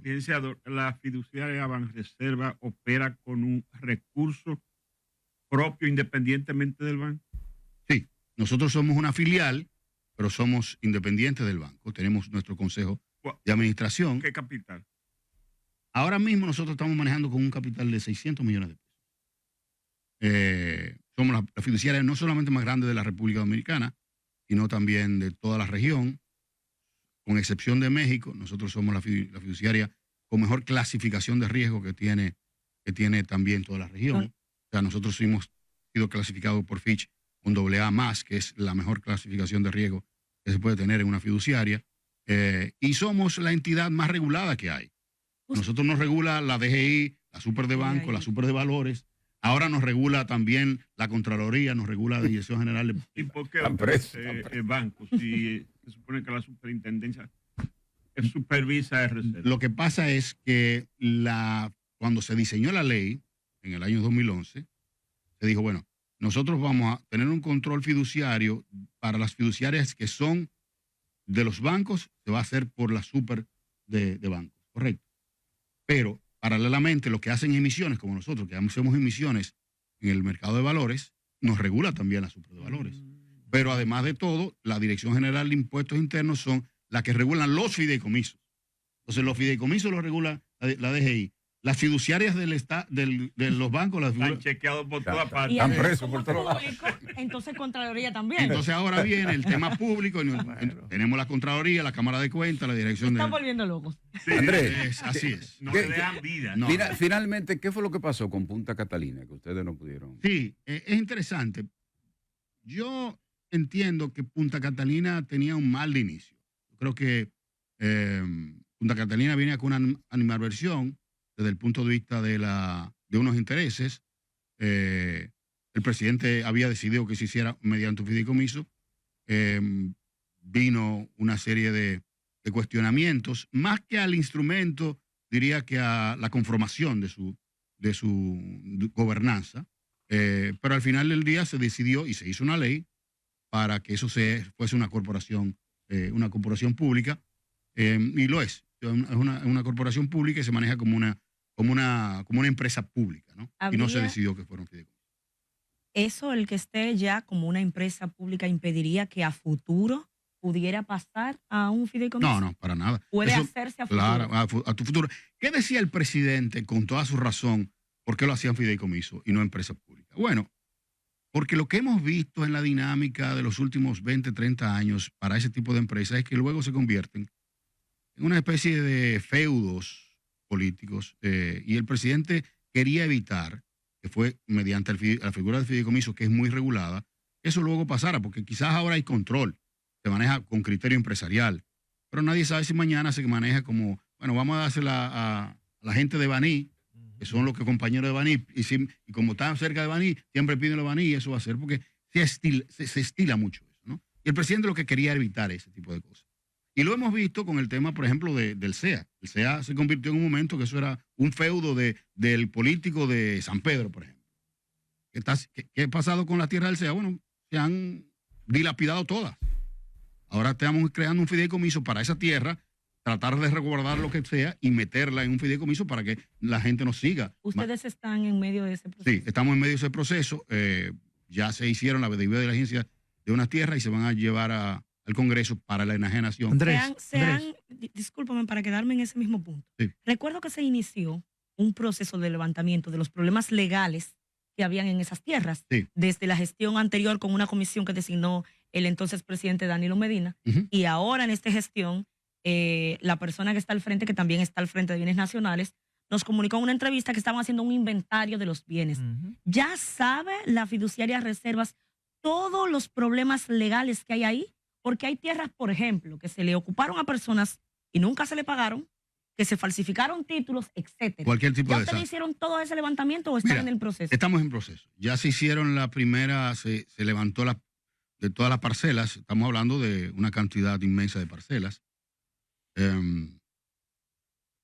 Licenciado, la fiduciaria Banreserva opera con un recurso propio independientemente del banco. Sí, nosotros somos una filial, pero somos independientes del banco. Tenemos nuestro consejo de administración. ¿Qué capital? Ahora mismo nosotros estamos manejando con un capital de 600 millones de pesos. Somos la fiduciaria no solamente más grande de la República Dominicana, sino también de toda la región, con excepción de México. Nosotros somos la fiduciaria con mejor clasificación de riesgo que tiene también toda la región. O sea, nosotros hemos sido clasificados por Fitch un AA+, que es la mejor clasificación de riesgo que se puede tener en una fiduciaria. Y somos la entidad más regulada que hay. Nosotros nos regula la DGI, la Super de Banco, la Super de Valores. Ahora nos regula también la Contraloría, nos regula la Dirección General de... ¿Y por qué el banco? Si se supone que la superintendencia supervisa el reserva. Lo que pasa es que cuando se diseñó la ley, en el año 2011, se dijo, bueno, nosotros vamos a tener un control fiduciario para las fiduciarias que son de los bancos, se va a hacer por la Super de bancos, correcto. Pero paralelamente lo que hacen emisiones, como nosotros, que hacemos emisiones en el mercado de valores, nos regula también la Super de Valores. Pero además de todo, la Dirección General de Impuestos Internos son las que regulan los fideicomisos. Entonces los fideicomisos los regula la DGI. Las fiduciarias de los bancos las están chequeados por todas partes. Están presos por todos lados. Entonces Contraloría también. Entonces ahora viene el tema público. Tenemos la Contraloría, la Cámara de Cuentas, la Dirección Están volviendo locos. Sí, Andrés, así es. No le dan vida. No. Finalmente, ¿qué fue lo que pasó con Punta Catalina? Que ustedes no pudieron. Sí, es interesante. Yo entiendo que Punta Catalina tenía un mal de inicio. Yo creo que Punta Catalina viene con una animadversión desde el punto de vista de unos intereses. El presidente había decidido que se hiciera mediante un fideicomiso. Vino una serie de cuestionamientos, más que al instrumento, diría que a la conformación de su gobernanza. Pero al final del día se decidió y se hizo una ley para que eso fuese una corporación pública, y lo es. Es una corporación pública y se maneja como una empresa pública, ¿no? Y no se decidió que fuera un fideicomiso. ¿Eso, el que esté ya como una empresa pública, impediría que a futuro pudiera pasar a un fideicomiso? No, para nada. ¿Puede hacerse a futuro? Claro, a tu futuro. ¿Qué decía el presidente con toda su razón? ¿Por qué lo hacían fideicomiso y no empresa pública? Bueno, porque lo que hemos visto en la dinámica de los últimos 20, 30 años para ese tipo de empresas es que luego se convierten en una especie de feudos políticos, y el presidente quería evitar que fue mediante la figura del fideicomiso, que es muy regulada, eso luego pasara, porque quizás ahora hay control, se maneja con criterio empresarial, pero nadie sabe si mañana se maneja como, bueno, vamos a dársela a la gente de Baní, que son los compañeros de Baní, y como están cerca de Baní, siempre piden los Baní, y eso va a ser, porque se estila mucho eso, ¿no? Y el presidente lo que quería era evitar ese tipo de cosas. Y lo hemos visto con el tema, por ejemplo, del CEA. El CEA se convirtió en un momento que eso era un feudo del político de San Pedro, por ejemplo. ¿Qué ha pasado con la tierra del CEA? Bueno, se han dilapidado todas. Ahora estamos creando un fideicomiso para esa tierra, tratar de resguardar lo que sea y meterla en un fideicomiso para que la gente nos siga. ¿Ustedes están en medio de ese proceso? Sí, estamos en medio de ese proceso. Ya se hicieron la debida de la agencia de unas tierras y se van a llevar al Congreso para la enajenación. Andrés. Discúlpame, para quedarme en ese mismo punto. Sí. Recuerdo que se inició un proceso de levantamiento de los problemas legales que habían en esas tierras, sí, desde la gestión anterior con una comisión que designó el entonces presidente Danilo Medina, y ahora en esta gestión, la persona que está al frente, que también está al frente de Bienes Nacionales, nos comunicó en una entrevista que estaban haciendo un inventario de los bienes. ¿Ya sabe la fiduciaria Reservas todos los problemas legales que hay ahí? Porque hay tierras, por ejemplo, que se le ocuparon a personas y nunca se le pagaron, que se falsificaron títulos, etcétera. Cualquier tipo ¿Ya de ustedes hicieron todo ese levantamiento o están en el proceso? Estamos en proceso. Ya se hicieron la primera, se levantó de todas las parcelas. Estamos hablando de una cantidad inmensa de parcelas. Que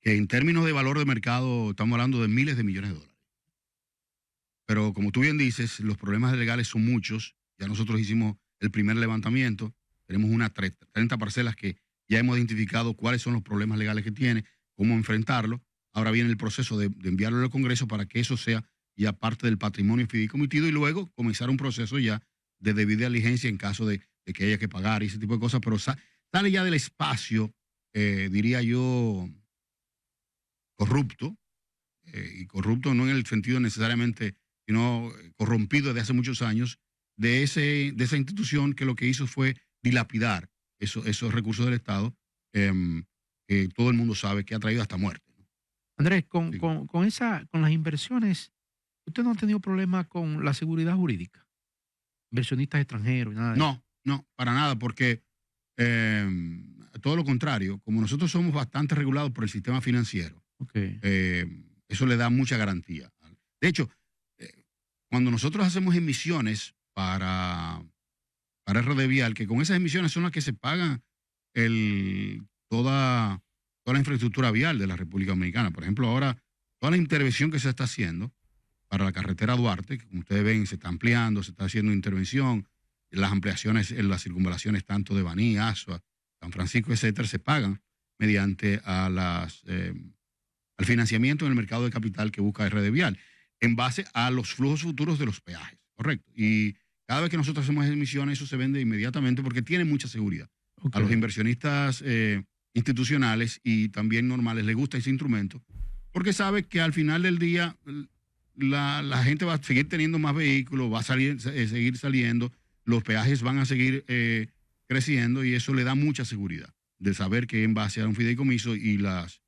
en términos de valor de mercado estamos hablando de miles de millones de dólares. Pero como tú bien dices, los problemas legales son muchos. Ya nosotros hicimos el primer levantamiento. Tenemos unas 30 parcelas que ya hemos identificado cuáles son los problemas legales que tiene, cómo enfrentarlo. Ahora viene el proceso de enviarlo al Congreso para que eso sea ya parte del patrimonio fideicomitido y luego comenzar un proceso ya de debida diligencia en caso de que haya que pagar y ese tipo de cosas, pero sale ya del espacio, diría yo, corrupto, y corrupto no en el sentido necesariamente, sino corrompido desde hace muchos años, de esa institución que lo que hizo fue dilapidar esos recursos del Estado, que todo el mundo sabe que ha traído hasta muerte. Andrés, Sí. con las inversiones, ¿usted no ha tenido problemas con la seguridad jurídica? Inversionistas extranjeros y nada de eso. No, para nada, porque todo lo contrario, como nosotros somos bastante regulados por el sistema financiero, Ok. eso le da mucha garantía. De hecho, cuando nosotros hacemos emisiones para RD Vial, que con esas emisiones son las que se pagan toda la infraestructura vial de la República Dominicana. Por ejemplo, ahora toda la intervención que se está haciendo para la carretera Duarte, que como ustedes ven se está ampliando, se está haciendo intervención, las ampliaciones en las circunvalaciones tanto de Baní, Asua, San Francisco, etcétera, se pagan mediante al financiamiento en el mercado de capital que busca RD Vial, en base a los flujos futuros de los peajes, ¿correcto? Y cada vez que nosotros hacemos emisiones, eso se vende inmediatamente porque tiene mucha seguridad. Ok. A los inversionistas institucionales y también normales les gusta ese instrumento porque sabe que al final del día la gente va a seguir teniendo más vehículos, va a seguir saliendo, los peajes van a seguir creciendo y eso le da mucha seguridad de saber que en base a un fideicomiso y las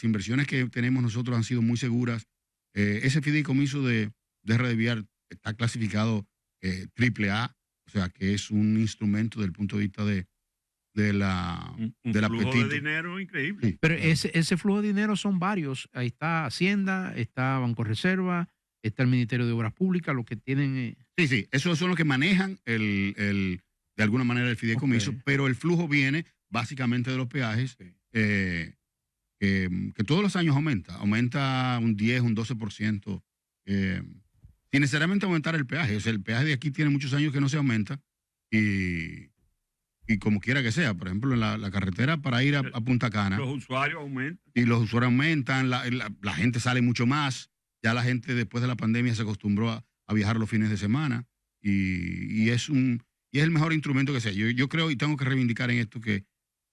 inversiones que tenemos nosotros han sido muy seguras. Ese fideicomiso de RD Vial está clasificado AAA, o sea que es un instrumento desde el punto de vista del flujo apetito. de dinero increíble. Sí, Pero claro. ese flujo de dinero son varios. Ahí está Hacienda, está Banco Reserva, está el Ministerio de Obras Públicas, lo que tienen... Sí, esos son los que manejan de alguna manera el fideicomiso, Ok. pero el flujo viene básicamente de los peajes, que todos los años aumenta un 10, un 12%, sin necesariamente aumentar el peaje. O sea, el peaje de aquí tiene muchos años que no se aumenta y como quiera que sea, por ejemplo, en la carretera para ir a Punta Cana, Los usuarios aumentan. y los usuarios aumentan, la gente sale mucho más, ya la gente después de la pandemia se acostumbró a viajar los fines de semana y es el mejor instrumento que sea. Yo creo y tengo que reivindicar en esto que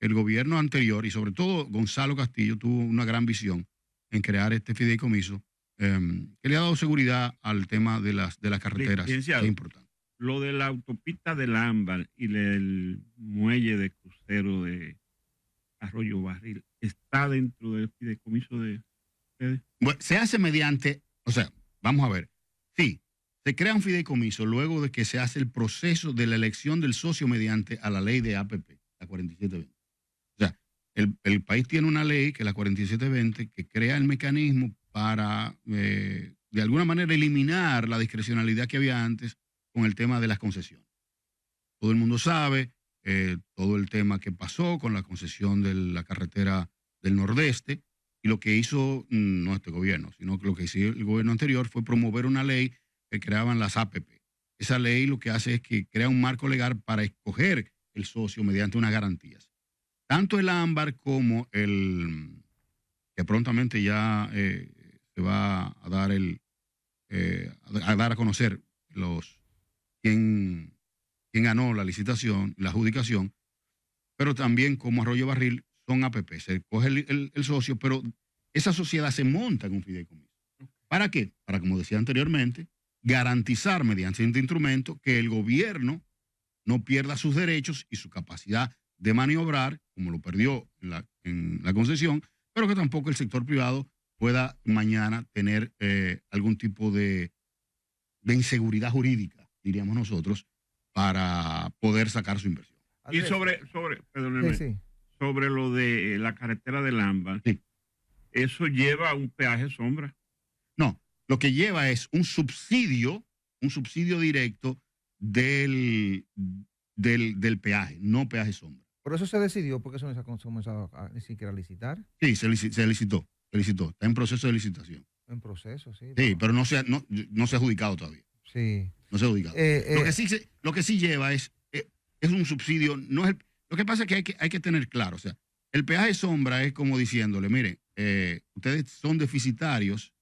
el gobierno anterior y sobre todo Gonzalo Castillo tuvo una gran visión en crear este fideicomiso que le ha dado seguridad al tema de las carreteras. Licenciado. Es importante. Lo de la autopista del Ámbar y el muelle de crucero de Arroyo Barril está dentro del fideicomiso de ustedes. Bueno, se hace mediante, o sea, vamos a ver, sí, se crea un fideicomiso luego de que se hace el proceso de la elección del socio mediante a la ley de APP, la 4720. O sea, el país tiene una ley, que es la 4720, que crea el mecanismo para, de alguna manera, eliminar la discrecionalidad que había antes con el tema de las concesiones. Todo el mundo sabe todo el tema que pasó con la concesión de la carretera del Nordeste, y lo que hizo no este gobierno, sino que lo que hizo el gobierno anterior fue promover una ley que creaban las APP. Esa ley lo que hace es que crea un marco legal para escoger el socio mediante unas garantías. Tanto el Ámbar como que prontamente ya se va a dar a conocer quién ganó la licitación, la adjudicación, pero también como Arroyo Barril son APP. Se coge el socio, pero esa sociedad se monta en un fideicomiso. ¿Para qué? Para, como decía anteriormente, garantizar mediante este instrumento que el gobierno no pierda sus derechos y su capacidad de maniobrar, como lo perdió en la concesión, pero que tampoco el sector privado pueda mañana tener algún tipo de inseguridad jurídica, diríamos nosotros, para poder sacar su inversión. Y Andrés, perdóneme, sí. sobre lo de la carretera del Ámbar, Sí. eso lleva a un peaje sombra. No, lo que lleva es un subsidio directo del peaje, no peaje sombra. Por eso se decidió, porque eso no se ha comenzado ni siquiera a licitar. Sí, se licitó, está en proceso de licitación. En proceso, sí. Sí, pero no se ha adjudicado todavía. Sí. No se ha adjudicado. Lo que sí lleva es un subsidio. Lo que pasa es que hay que tener claro, o sea, El peaje sombra es como diciéndole, mire, ustedes son deficitarios,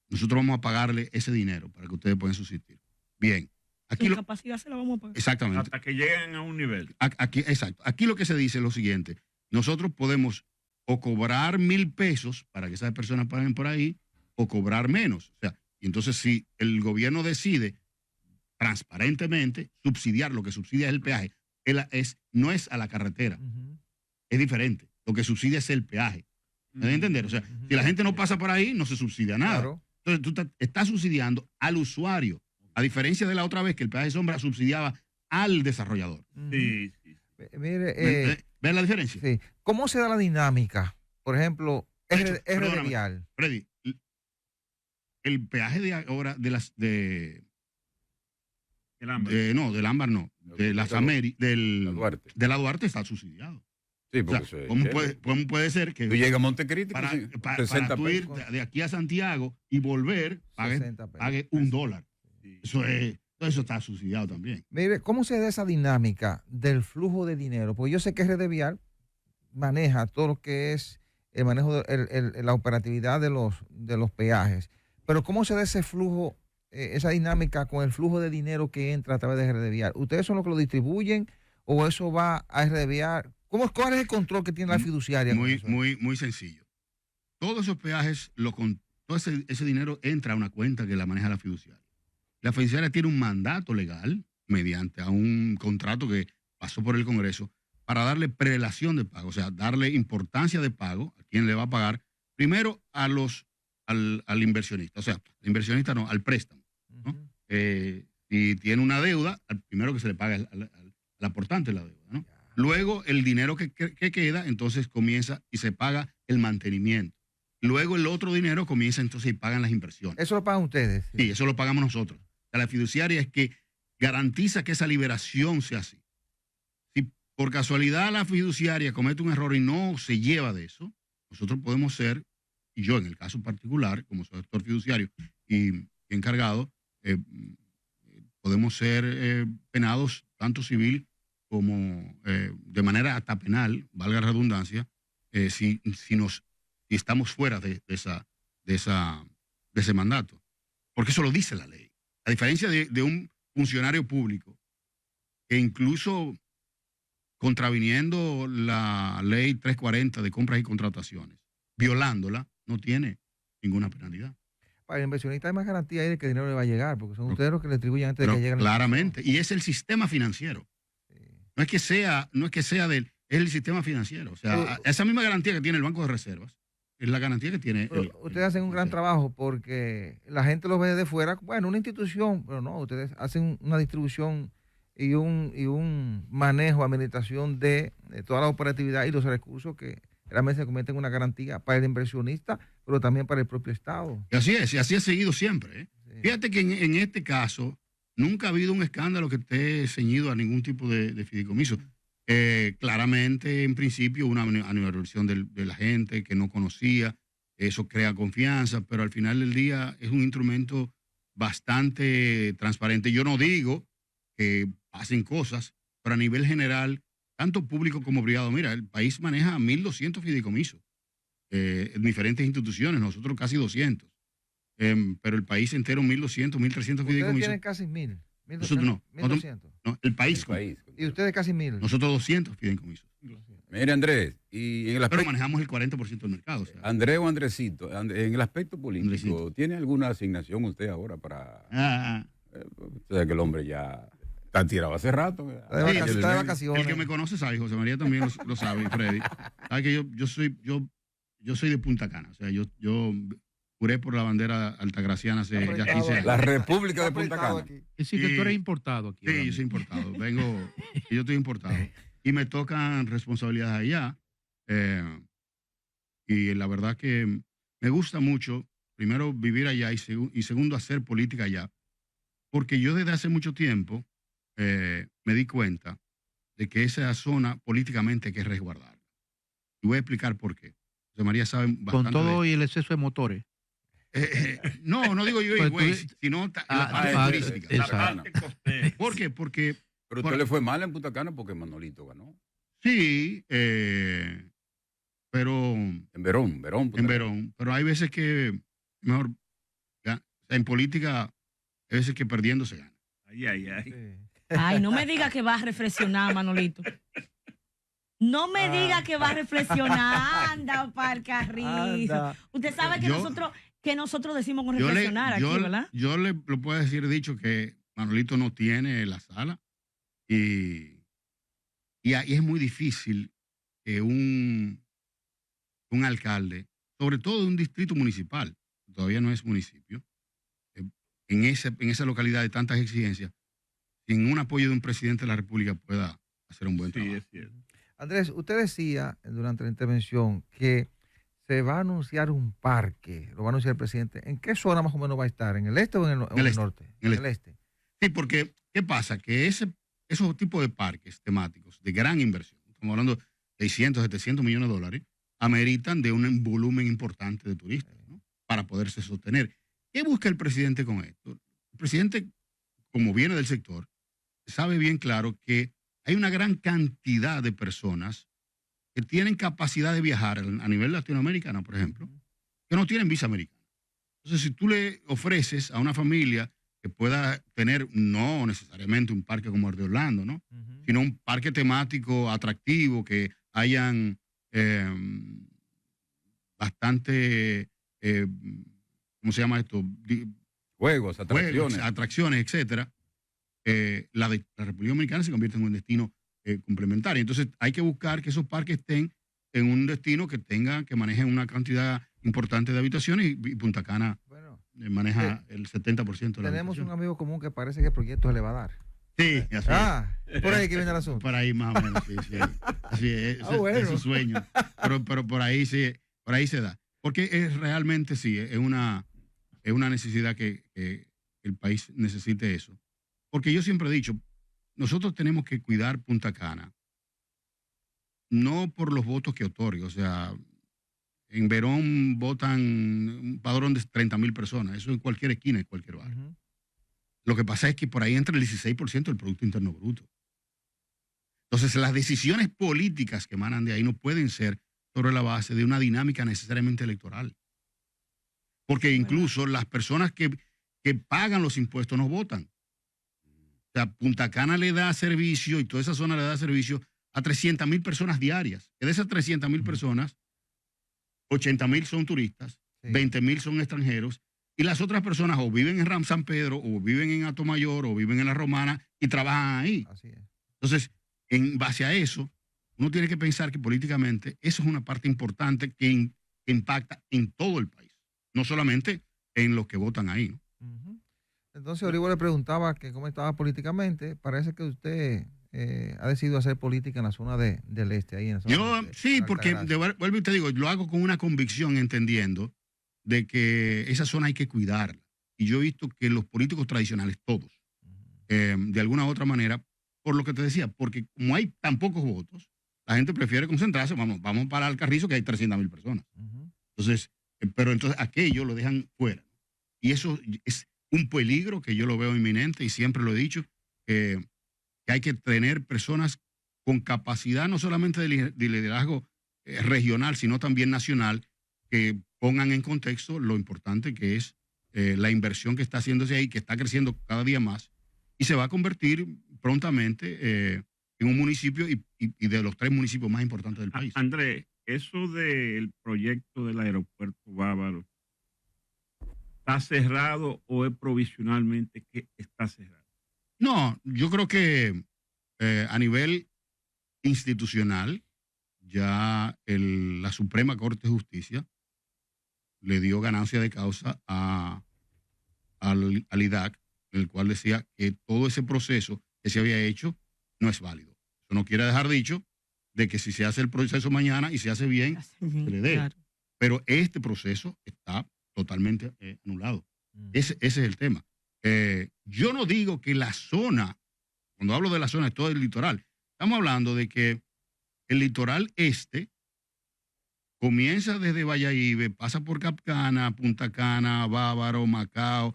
nosotros vamos a pagarle ese dinero para que ustedes puedan subsistir. Bien. Aquí Sin capacidad se la vamos a pagar. exactamente. Hasta que lleguen a un nivel. Aquí, exacto. Aquí lo que se dice es lo siguiente. Nosotros podemos o cobrar 1,000 pesos para que esas personas paguen por ahí o cobrar menos. O sea, y entonces si el gobierno decide transparentemente subsidiar, lo que subsidia es el peaje, no es a la carretera, es diferente. Lo que subsidia es el peaje. ¿Me debe entender? O sea, si la gente no pasa por ahí, no se subsidia nada. Claro. Entonces tú estás subsidiando al usuario, a diferencia de la otra vez que el peaje sombra subsidiaba al desarrollador. Sí. Mire, ¿Ven la diferencia? sí. ¿Cómo se da la dinámica? Por ejemplo, De hecho, RD perdóname. Vial. Freddy, el peaje de ahora El ámbar. del ámbar no, de las Américas, La Duarte. de la Duarte está subsidiado. Sí, O porque sea, eso es ¿cómo chévere. puede ser que Tú llegas a Montecristi para, con para 60 tú ir pesos. de aquí a Santiago y volver, pague 60 pesos. $1? Sí. Eso está subsidiado también. Mire, ¿cómo se da esa dinámica del flujo de dinero? Porque yo sé que RD Vial maneja todo lo que es el manejo de la operatividad de los peajes. Pero ¿cómo se da ese flujo, esa dinámica con el flujo de dinero que entra a través de RD Vial? ¿Ustedes son los que lo distribuyen o eso va a RD Vial? ¿Cuál es el control que tiene la fiduciaria? con eso? Muy sencillo. Todos esos peajes, todo ese dinero entra a una cuenta que la maneja la fiduciaria. La fiduciaria tiene un mandato legal mediante a un contrato que pasó por el Congreso para darle prelación de pago, o sea, darle importancia de pago a quien le va a pagar, primero al inversionista, o sea, al inversionista no, al préstamo. ¿no? Ujú. Si tiene una deuda, al primero que se le paga es al aportante de la deuda. ¿no? Luego, el dinero que queda, entonces comienza y se paga el mantenimiento. Luego, el otro dinero comienza entonces y pagan las inversiones. Eso lo pagan ustedes. Sí, eso lo pagamos nosotros. La fiduciaria es que garantiza que esa liberación sea así. Si por casualidad la fiduciaria comete un error y no se lleva de eso, nosotros podemos ser, y yo en el caso particular, como soy actor fiduciario y encargado, podemos ser penados tanto civil como de manera hasta penal, valga la redundancia, si estamos fuera de ese mandato. Porque eso lo dice la ley. A diferencia de un funcionario público que incluso contraviniendo la ley 340 de compras y contrataciones, violándola, no tiene ninguna penalidad. Para el inversionista hay más garantía ahí de que el dinero le va a llegar, porque son ustedes los que le atribuyen antes de Pero que llegue la claramente, y es el sistema financiero. inversión. Sí. No es que sea es el sistema financiero. O sea, esa misma garantía que tiene el Banco de Reservas es la garantía que tiene. Pero ustedes hacen un gran trabajo porque la gente los ve de fuera, bueno, una institución, pero no, ustedes hacen una distribución y un manejo, administración de toda la operatividad y los recursos que realmente se convierten en una garantía para el inversionista, pero también para el propio Estado. Y así ha seguido siempre. ¿eh? Sí. Fíjate que en este caso nunca ha habido un escándalo que esté ceñido a ningún tipo de fideicomiso. Claramente, en principio, una animadversión de la gente que no conocía, eso crea confianza, pero al final del día es un instrumento bastante transparente. Yo no digo que pasen cosas, pero a nivel general, tanto público como privado, mira, el país maneja 1.200 fideicomisos en diferentes instituciones, nosotros casi 200, pero el país entero 1.200, 1.300 Ustedes fideicomisos. tienen casi 1.000. Nosotros no. 1.200. No, el país. El país. Y ustedes casi 1.000. Nosotros 200 fideicomisos. Mire, Andrés, y en el Pero aspecto, manejamos el 40% del mercado. O sea. Andrés o Andresito, en el aspecto político, Andresito. ¿tiene alguna asignación usted ahora para...? Ah, O sea, que el hombre ya está tirado hace rato. ¿verdad? Está de Sí, vacaciones, el- está de el vacaciones. que me conoce sabe, José María también lo sabe, y Freddy. Sabe que yo soy de Punta Cana. O sea, yo juré por la bandera altagraciana hace ya 15 años. La República de Está Punta apretado Cana. aquí. Es decir, que tú Y- eres importado aquí. ahora Sí, yo soy mismo. importado. Yo estoy importado. Y me tocan responsabilidades allá. Y la verdad que me gusta mucho, primero, vivir allá y segundo, hacer política allá. Porque yo desde hace mucho tiempo me di cuenta de que esa zona políticamente hay que resguardarla. Y voy a explicar por qué. José María sabe bastante Con de todo esto. y el exceso de motores. No digo yo, Pues güey, tú- sino la Ah, parte ah, turística. La Exacto. parte costera. ¿Por qué? Porque Pero usted le fue mal en Punta Cana porque Manolito ganó. sí, pero En Verón, Punta en Cana. Verón. Pero hay veces que mejor, en política, hay veces que perdiendo se gana. Ay. Ay, no me diga que va a reflexionar, Manolito. No me diga que va a reflexionar. Anda pa'l carrizo. Anda. Usted sabe que Yo- nosotros decimos con Yo le, reflexionar aquí, yo- ¿verdad? yo le lo puedo decir dicho que Manolito no tiene la sala y ahí es muy difícil que un alcalde, sobre todo de un distrito municipal, todavía no es municipio, en esa localidad de tantas exigencias, sin un apoyo de un presidente de la República pueda hacer un buen Sí, trabajo. es cierto. Andrés, usted decía durante la intervención que se va a anunciar un parque, lo va a anunciar el presidente. ¿En qué zona más o menos va a estar? ¿En el este o en el, En el este, norte? en el En el este. Sí, porque, ¿qué pasa? Que esos tipos de parques temáticos de gran inversión, estamos hablando de 600, 700 millones de dólares, ameritan de un volumen importante de turistas, ¿no? Para poderse sostener. ¿Qué busca el presidente con esto? El presidente, como viene del sector, sabe bien claro que hay una gran cantidad de personas que tienen capacidad de viajar a nivel latinoamericano, por ejemplo, que no tienen visa americana. Entonces, si tú le ofreces a una familia que pueda tener, no necesariamente un parque como el de Orlando, ¿no? Sino un parque temático atractivo, que hayan bastante, ¿cómo se llama esto? Juegos, atracciones. Atracciones, etcétera. La República Dominicana se convierte en un destino complementario. Entonces, hay que buscar que esos parques estén en un destino que manejen una cantidad importante de habitaciones y Punta Cana Bueno, maneja el 70% de la tenemos un habitación. amigo común que parece que el proyecto se le va a dar. Sí, así es. Por ahí que viene el asunto. Por ahí más o menos, sí, sí. Así es, Bueno. es su sueño. Pero por ahí se da. Porque realmente sí, es una necesidad que el país necesite eso. Porque yo siempre he dicho, nosotros tenemos que cuidar Punta Cana, no por los votos que otorga. O sea, en Verón votan un padrón de 30,000 personas. Eso en cualquier esquina, en cualquier barrio. Ujú. Lo que pasa es que por ahí entra el 16% del Producto Interno Bruto. Entonces, las decisiones políticas que emanan de ahí no pueden ser sobre la base de una dinámica necesariamente electoral. Porque incluso las personas que pagan los impuestos no votan. O sea, Punta Cana le da servicio y toda esa zona le da servicio a 300,000 personas diarias. Que de esas 300,000 personas, 80,000 son turistas, Sí. 20,000 son extranjeros. Y las otras personas o viven en San Pedro, o viven en Atomayor, o viven en La Romana y trabajan ahí. Así es. Entonces, en base a eso, uno tiene que pensar que políticamente eso es una parte importante que impacta en todo el país, no solamente en los que votan ahí, ¿no? Ujú. Entonces, Oribo le preguntaba que cómo estaba políticamente. Parece que usted ha decidido hacer política en la zona del este, ahí en la zona Yo, de sí, porque Altagracia. vuelvo y te digo, lo hago con una convicción, entendiendo de que esa zona hay que cuidarla. Y yo he visto que los políticos tradicionales, todos, de alguna u otra manera, por lo que te decía, porque como hay tan pocos votos, la gente prefiere concentrarse, vamos para el Carrizo, que hay 300,000 personas. Ujú. Entonces, pero entonces aquello lo dejan fuera. Y eso es un peligro que yo lo veo inminente y siempre lo he dicho, que hay que tener personas con capacidad no solamente de liderazgo regional, sino también nacional, que pongan en contexto lo importante que es la inversión que está haciéndose ahí, que está creciendo cada día más y se va a convertir prontamente en un municipio y de los 3 municipios más importantes del país. Andrés, eso del proyecto del aeropuerto Bávaro, ¿está cerrado o es provisionalmente que está cerrado? No, yo creo que a nivel institucional, ya la Suprema Corte de Justicia le dio ganancia de causa al IDAC, en el cual decía que todo ese proceso que se había hecho no es válido. Eso no quiere dejar dicho de que si se hace el proceso mañana y se hace bien, se le dé. Claro. Pero este proceso está totalmente anulado. Ese es el tema. Yo no digo que la zona, cuando hablo de la zona, es todo el litoral. Estamos hablando de que el litoral este comienza desde Valladolid, pasa por Capcana, Punta Cana, Bávaro, Macao,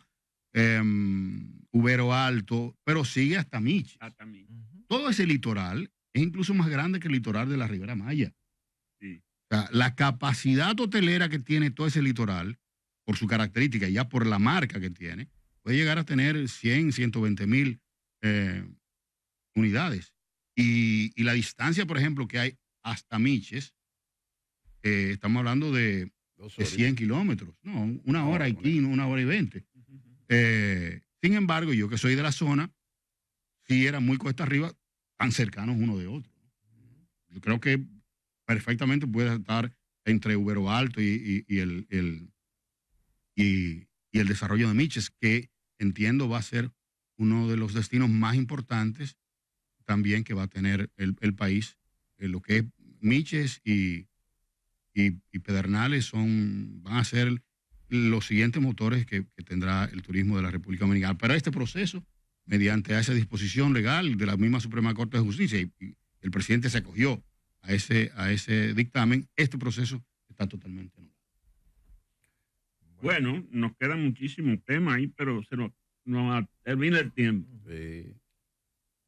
Ubero Alto, pero sigue hasta Miches. También. Ujú. Todo ese litoral es incluso más grande que el litoral de la Ribera Maya. Sí. O sea, la capacidad hotelera que tiene todo ese litoral, por su característica y ya por la marca que tiene, puede llegar a tener 100, 120 mil unidades. Y la distancia, por ejemplo, que hay hasta Miches, estamos hablando de 100 kilómetros, no, 1 hora y 15, 1 hora y 20. Sin embargo, yo que soy de la zona, si era muy cuesta arriba, tan cercanos uno de otro. Yo creo que perfectamente puede estar entre Ubero Alto y el desarrollo de Miches, que entiendo va a ser uno de los destinos más importantes también que va a tener el país. Lo que es Miches y Pedernales van a ser los siguientes motores que tendrá el turismo de la República Dominicana. Pero este proceso, mediante esa disposición legal de la misma Suprema Corte de Justicia, y el presidente se acogió a ese dictamen, este proceso está totalmente anulado. Bueno, nos quedan muchísimos temas ahí, pero se nos termina el tiempo. Sí.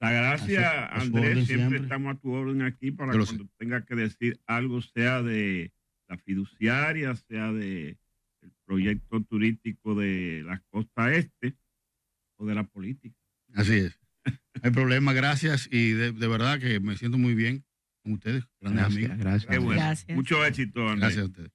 Gracias, A su Andrés. orden Siempre siempre. estamos a tu orden aquí para Yo lo cuando tenga que decir algo, sea de la fiduciaria, sea de el proyecto turístico de la costa este o de la política. Así es. No hay problema, gracias. Y de verdad que me siento muy bien con ustedes, grandes amigos. Gracias. Qué bueno. Gracias. Mucho éxito, Andrés. Gracias a ustedes.